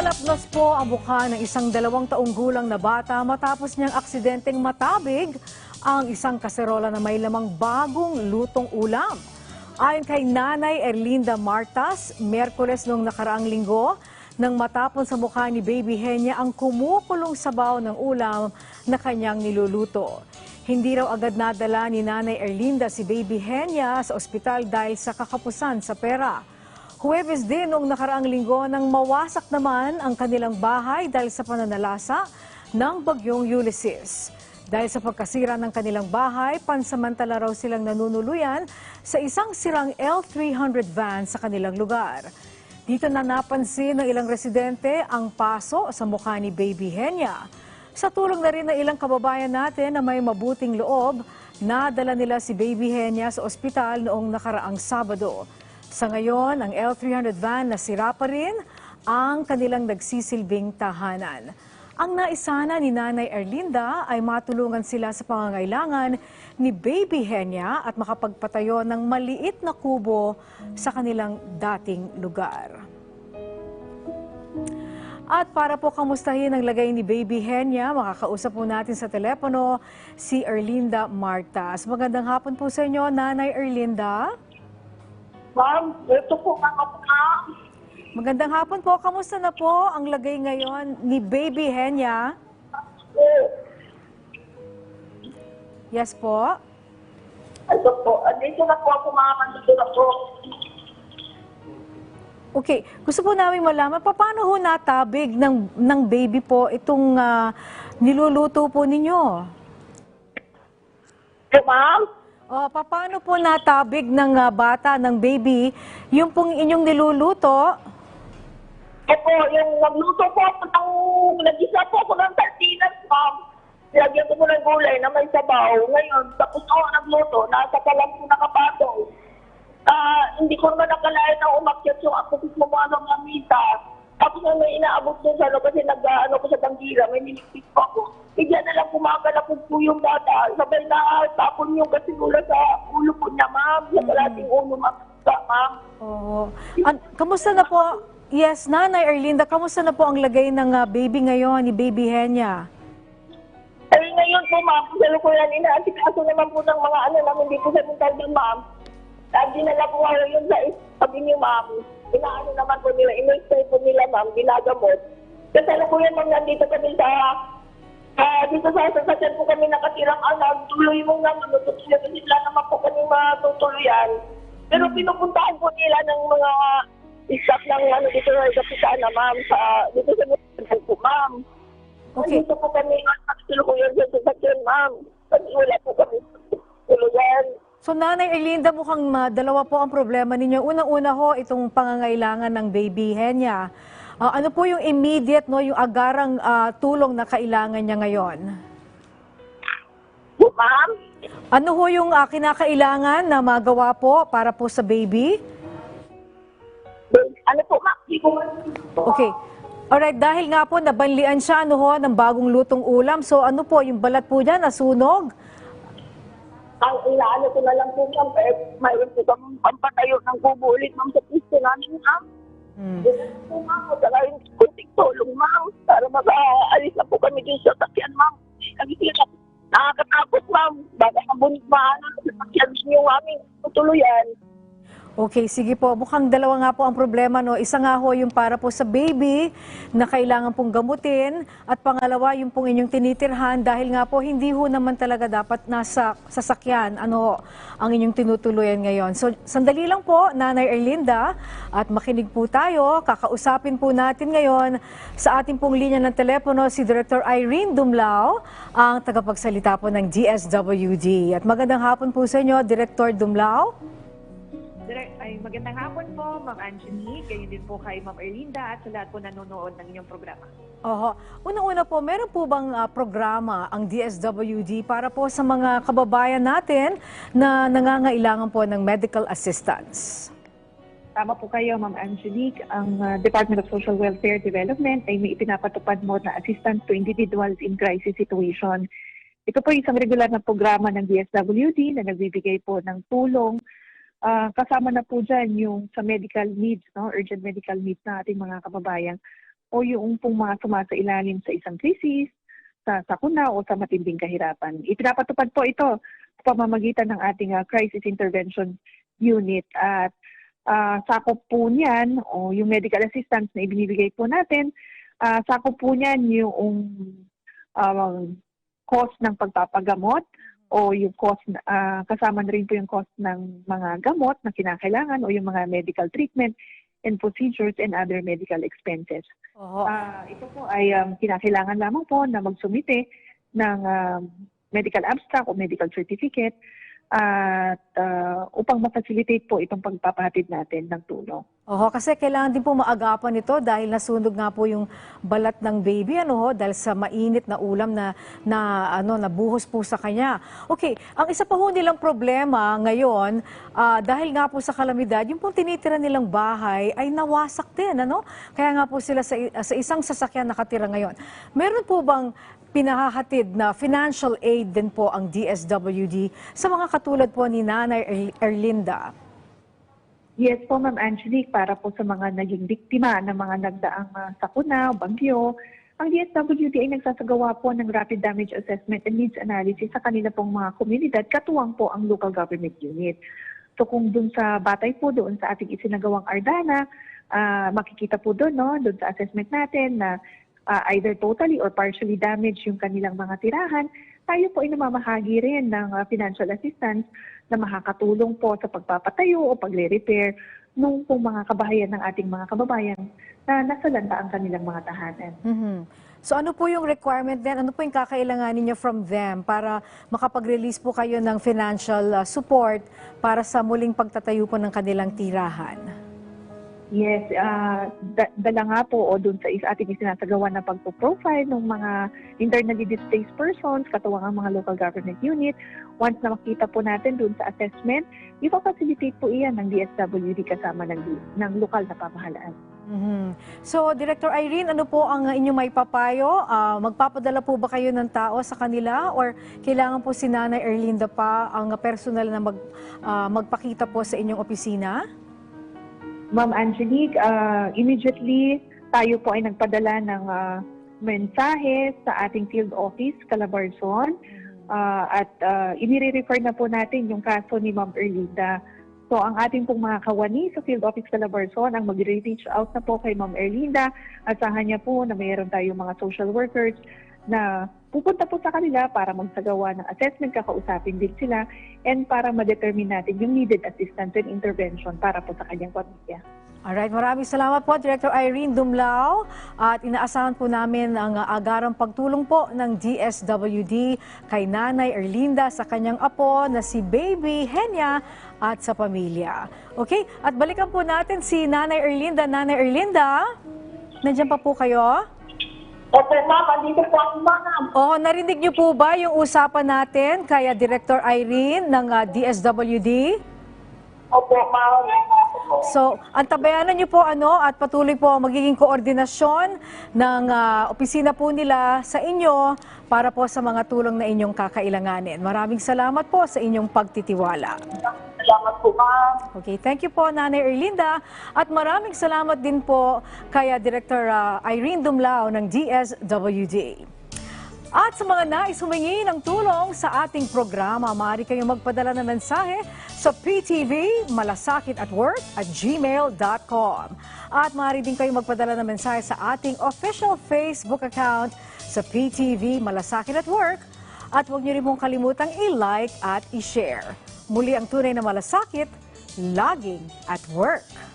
Hinaplos po ang mukha ng isang 2 taong gulang na bata matapos niyang aksidenteng matabig ang isang kaserola na may lamang bagong lutong ulam. Ayon kay Nanay Erlinda Martas, Miyerkules noong nakaraang linggo, nang matapon sa mukha ni Baby Henya ang kumukulong sabaw ng ulam na kanyang niluluto. Hindi raw agad nadala ni Nanay Erlinda si Baby Henya sa ospital dahil sa kakapusan sa pera. Huwebes din noong nakaraang linggo nang mawasak naman ang kanilang bahay dahil sa pananalasa ng bagyong Ulysses. Dahil sa pagkasira ng kanilang bahay, pansamantala raw silang nanunuluyan sa isang sirang L300 van sa kanilang lugar. Dito na napansin ng ilang residente ang paso sa mukha ni Baby Henya. Sa tulong na rin ng ilang kababayan natin na may mabuting loob, nadala nila si Baby Henya sa ospital noong nakaraang Sabado. Sa ngayon, ang L300 van na sira pa rin ang kanilang nagsisilbing tahanan. Ang naisana ni Nanay Erlinda ay matulungan sila sa pangangailangan ni Baby Henya at makapagpatayo ng maliit na kubo sa kanilang dating lugar. At para po kamustahin ang lagay ni Baby Henya, makakausap po natin sa telepono si Erlinda Martas. Magandang hapon po sa inyo, Nanay Erlinda. Ma'am, ito po mga ma'am. Magandang hapon po. Kamusta na po ang lagay ngayon ni Baby Henya? Yes po. Ito po. Andito na po ako ma'am. Andito na po. Okay. Gusto po namin malaman, paano ho natabig ng baby po itong niluluto po ninyo? Ma'am? Paano po natabig ng bata, ng baby, yung pong inyong niluluto? Opo, yung nagluto po ako nag-isa po ako ng sardinas, ma'am. Lagyan ko po ng gulay na may sabaw. Ngayon, tapos ako nagluto, nasa pa lang po nakapatong. Hindi ko naman nakalain na umakyat yung ako mo mga mamita. Tapos na may inaabot doon sa kasi nag-ano ko sa tanggira, may nilikpit po ako. Bigyan na lang kumakalapog po yung bata. Sabay na tapon yung kasinula sa ulo po niya, ma'am. Sa kalating ulo, ma'am. Oo. Kamusta na po? Yes, Nanay Erlinda, kamusta na po ang lagay ng baby ngayon, ni Baby Henya? Ay, ngayon po, ma'am, sa lukuyan, inaasikaso naman po ng mga namin dito sa mental ng ma'am. Lagi na lang po yun sa sabi niyo, ma'am. Inaano naman po nila, in-explain po nila, ma'am, ginagamot. Kasi lukuyan, ma'am, nandito kami dito sa sasakyan po kami nakatirang tuloy mo nga, matutuloy sila naman po kami matutuluyan. Pero pinupuntahan po nila ng mga staff ng dito sa kapitan na ma'am, dito sa mga po, ma'am. Okay. Dito po kami matutuluyan sa sasakyan, ma'am. Wala po kami tuluyan. So, Nanay Erlinda, mukhang dalawa po ang problema ninyo. Unang-una ho, itong pangangailangan ng Baby Henya. Ano po yung immediate, yung agarang tulong na kailangan niya ngayon? Ma'am? Ano ho yung kinakailangan na magawa po para po sa baby? Ano po, ma'am? Okay. Alright, dahil nga po nabanlian siya ng bagong lutong ulam. So ano po, yung balat po niya nasunog? Ang inaano ko na lang po, ma'am, mayroon po kami pampatayo ng kubo ulit, ma'am, sa pisto namin, ma'am. Po, ma'am, saka yung kunting tulong, ma'am, para mag-aalis na po kami dito sa sakyan, ma'am. Nakakatakot, ma'am. Baka mabunig sa sakyan yung aming tutuluyan. Okay, sige po. Mukhang dalawa nga po ang problema, no? Isa nga ho yung para po sa baby na kailangan pong gamutin at pangalawa yung pong inyong tinitirhan dahil nga po hindi ho naman talaga dapat nasa sasakyan ang inyong tinutuluyan ngayon. So, sandali lang po, Nanay Erlinda, at makinig po tayo. Kakausapin po natin ngayon sa ating pong linya ng telepono si Director Irene Dumlao, ang tagapagsalita po ng DSWD. At magandang hapon po sa inyo, Director Dumlao. Magandang hapon po, Ma'am Angelique, gayon din po kay Ma'am Erlinda at sa lahat po nanonood ng inyong programa. Una-una po, meron po bang programa ang DSWD para po sa mga kababayan natin na nangangailangan po ng medical assistance? Tama po kayo, Ma'am Angelique. Ang Department of Social Welfare Development ay may ipinapatupad mo na assistance to individuals in crisis situation. Ito po isang regular na programa ng DSWD na nagbibigay po ng tulong. Kasama na po dyan yung sa medical needs, urgent medical needs na ating mga kababayan. o yung pong mga sumasailalim sa isang krisis, sa sakuna o sa matinding kahirapan. Ipinapatupad po ito sa pamamagitan ng ating Crisis Intervention Unit at sakop po niyan o yung medical assistance na ibinibigay po natin, sakop po niyan yung cost ng pagpapagamot o yung cost, kasama na rin po yung cost ng mga gamot na kinakailangan o yung mga medical treatment and procedures and other medical expenses. Ito po ay kinakailangan lamang po na magsumite ng medical abstract o medical certificate at upang ma-facilitate po itong pagpapahatid natin ng tulong. Kasi kailangan din po maagapan ito dahil nasunog nga po yung balat ng baby dahil sa mainit na ulam na nabuhos po sa kanya. Okay, ang isa pa ho nilang problema ngayon dahil nga po sa kalamidad, yung pong tinitira nilang bahay ay nawasak din, Kaya nga po sila sa isang sasakyan nakatira ngayon. Meron po bang pinahahatid na financial aid din po ang DSWD sa mga katulad po ni Nanay Erlinda? Yes po, Ma'am Angelique, para po sa mga naging biktima ng mga nagdaang sakuna, bagyo, ang DSWD ay nagsasagawa po ng rapid damage assessment and needs analysis sa kanila pong mga komunidad, katuwang po ang local government unit. So kung dun sa batay po doon sa ating isinagawang Ardana, makikita po doon, doon sa assessment natin na either totally or partially damaged yung kanilang mga tirahan, tayo po ay namamahagi rin ng financial assistance na makakatulong po sa pagpapatayo o pagre-repair nung pong mga kabahayan ng ating mga kababayan na nasalanta ang kanilang mga tahanan. So ano po yung requirement din? Ano po yung kakailanganin niyo from them para makapag-release po kayo ng financial support para sa muling pagtatayo po ng kanilang tirahan? Yes, dala nga po o dun sa ating isinasagawa na pagpo-profile ng mga internally displaced persons, katuwang ang mga local government unit. Once na makita po natin dun sa assessment, ipapacilitate po iyan ng DSWD kasama ng lokal na pamahalaan. So, Director Irene, ano po ang inyong may papayo? Magpapadala po ba kayo ng tao sa kanila or kailangan po si Nanay Erlinda pa ang personal na magpakita po sa inyong opisina? Ma'am Angelique, immediately tayo po ay nagpadala ng mensahe sa ating field office, Calabarzon, at inire-refer na po natin yung kaso ni Ma'am Erlinda. So ang ating pong mga kawani sa field office Calabarzon ang mag-reach out na po kay Ma'am Erlinda. Asahan niya po na mayroon tayong mga social workers na pupunta po sa kanila para magsagawa ng assessment, kakausapin din sila, and para ma-determine natin yung needed assistance and intervention para po sa kanyang pamilya. Alright, maraming salamat po, Director Irene Dumlao. At inaasahan po namin ang agarang pagtulong po ng DSWD kay Nanay Erlinda sa kanyang apo na si Baby Henya at sa pamilya. Okay, at balikan po natin si Nanay Erlinda. Nanay Erlinda, nandiyan pa po kayo? Opo, ma'am. Andito po ako, ma'am. Narinig niyo po ba yung usapan natin kaya Director Irene ng DSWD? Opo, ma'am. So, antabayanan niyo po at patuloy po ang magiging koordinasyon ng opisina po nila sa inyo para po sa mga tulong na inyong kakailanganin. Maraming salamat po sa inyong pagtitiwala. Salamat po, ma'am. Okay, thank you po, Nanay Erlinda. At maraming salamat din po kay Director Irene Dumlao ng DSWD. At sa mga nais humingi ng tulong sa ating programa, maaari kayong magpadala ng mensahe sa ptvmalasakit@work@gmail.com. At maaari din kayong magpadala ng mensahe sa ating official Facebook account sa PTV Malasakit at Work. At huwag niyo rin pong kalimutang i-like at i-share. Muli ang tunay na malasakit, laging at work.